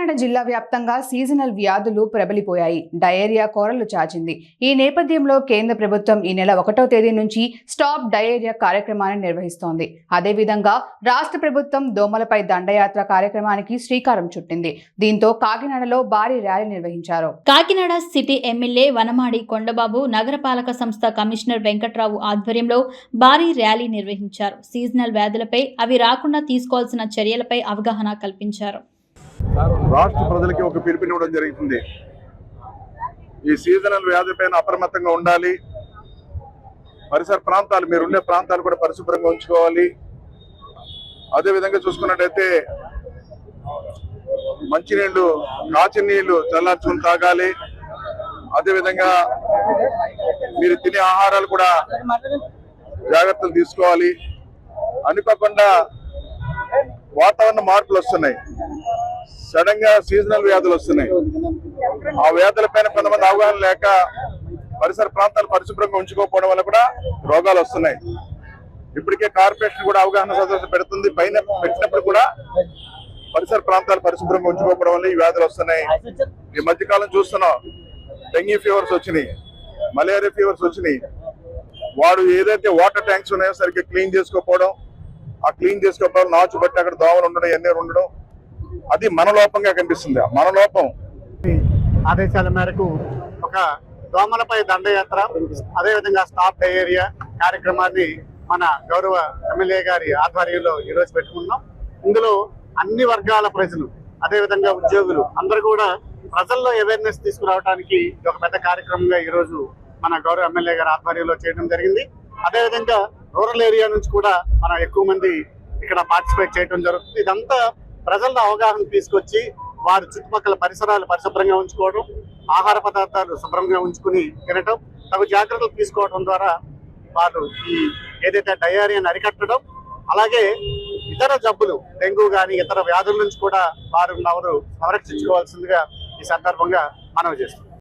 కాకినాడ జిల్లా వ్యాప్తంగా సీజనల్ వ్యాధులు ప్రబలిపోయాయి. డయేరియా కోరలు చాచింది. ఈ నేపథ్యంలో కేంద్ర ప్రభుత్వం ఈ నెల 1వ తేదీ నుంచి స్టాప్ డయేరియా కార్యక్రమాన్ని నిర్వహిస్తోంది. అదేవిధంగా రాష్ట్ర ప్రభుత్వం దోమలపై దండయాత్ర కార్యక్రమానికి శ్రీకారం చుట్టింది. దీంతో కాకినాడలో భారీ ర్యాలీ నిర్వహించారు. కాకినాడ సిటీ ఎమ్మెల్యే వనమాడి కొండబాబు, నగరపాలక సంస్థ కమిషనర్ వెంకట్రావు ఆధ్వర్యంలో భారీ ర్యాలీ నిర్వహించారు. సీజనల్ వ్యాధులపై, అవి రాకుండా తీసుకోవాల్సిన చర్యలపై అవగాహన కల్పించారు. రాష్ట్ర ప్రజలకి ఒక పిలుపునివ్వడం జరుగుతుంది. ఈ సీజనల్ వ్యాధిపైన అప్రమత్తంగా ఉండాలి. పరిసర ప్రాంతాలు, మీరుండే ప్రాంతాలు కూడా పరిశుభ్రంగా ఉంచుకోవాలి. అదేవిధంగా చూసుకున్నట్టయితే మంచినీళ్లు, కాచిన నీళ్లు చల్లార్చుకుని తాగాలి. అదేవిధంగా మీరు తినే ఆహారాలు కూడా జాగ్రత్తలు తీసుకోవాలి. అనుకోకుండా వాతావరణ మార్పులు వస్తున్నాయి, సడన్ గా సీజనల్ వ్యాధులు వస్తున్నాయి. ఆ వ్యాధులపైన కొంతమంది అవగాహన లేక పరిసర ప్రాంతాలు పరిశుభ్రంగా ఉంచుకోకపోవడం వల్ల కూడా రోగాలు వస్తున్నాయి. ఇప్పటికే కార్పొరేషన్ కూడా అవగాహన సదస్సు పెడుతుంది. పైన పెట్టినప్పుడు కూడా పరిసర ప్రాంతాలు పరిశుభ్రంగా ఉంచుకోకపోవడం వల్ల ఈ వ్యాధులు వస్తున్నాయి. ఈ మధ్యకాలం చూస్తున్నాం, డెంగీ ఫీవర్స్ వచ్చినాయి, మలేరియా ఫీవర్స్ వచ్చినాయి. వాడు ఏదైతే వాటర్ ట్యాంక్స్ ఉన్నాయో సరిగ్గా క్లీన్ చేసుకోకపోవడం, ఆ క్లీన్ చేసుకోకపోవడం, నాచు బట్టి అక్కడ దోమలు ఉండడం, ఎన్నీరు ఉండడం, అది మన లోపంగా కనిపిస్తుంది. మన లోపం. ఆదేశాల మేరకు ఒక దోమలపై దండయాత్ర, అదేవిధంగా స్టాప్ డయేరియా కార్యక్రమాన్ని మన గౌరవ ఎమ్మెల్యే గారి ఆధ్వర్యంలో ఈరోజు పెట్టుకున్నాం. ఇందులో అన్ని వర్గాల ప్రజలు, అదేవిధంగా ఉద్యోగులు అందరూ కూడా ప్రజల్లో అవేర్నెస్ తీసుకురావడానికి ఒక పెద్ద కార్యక్రమంగా ఈరోజు మన గౌరవ ఎమ్మెల్యే గారి ఆధ్వర్యంలో చేయడం జరిగింది. అదేవిధంగా రూరల్ ఏరియా నుంచి కూడా మనం ఎక్కువ మంది ఇక్కడ పార్టిసిపేట్ చేయడం జరుగుతుంది. ఇదంతా ప్రజల్లో అవగాహన తీసుకొచ్చి వారి చుట్టుపక్కల పరిసరాలు పరిశుభ్రంగా ఉంచుకోవడం, ఆహార పదార్థాలు శుభ్రంగా ఉంచుకుని తినటం, తగు జాగ్రత్తలు తీసుకోవడం ద్వారా వారు ఈ ఏదైతే డయేరియాని అరికట్టడం, అలాగే ఇతర జబ్బులు, డెంగ్యూ కానీ ఇతర వ్యాధుల నుంచి కూడా వారు సంరక్షించుకోవాల్సిందిగా ఈ సందర్భంగా మనవి చేస్తున్నాం.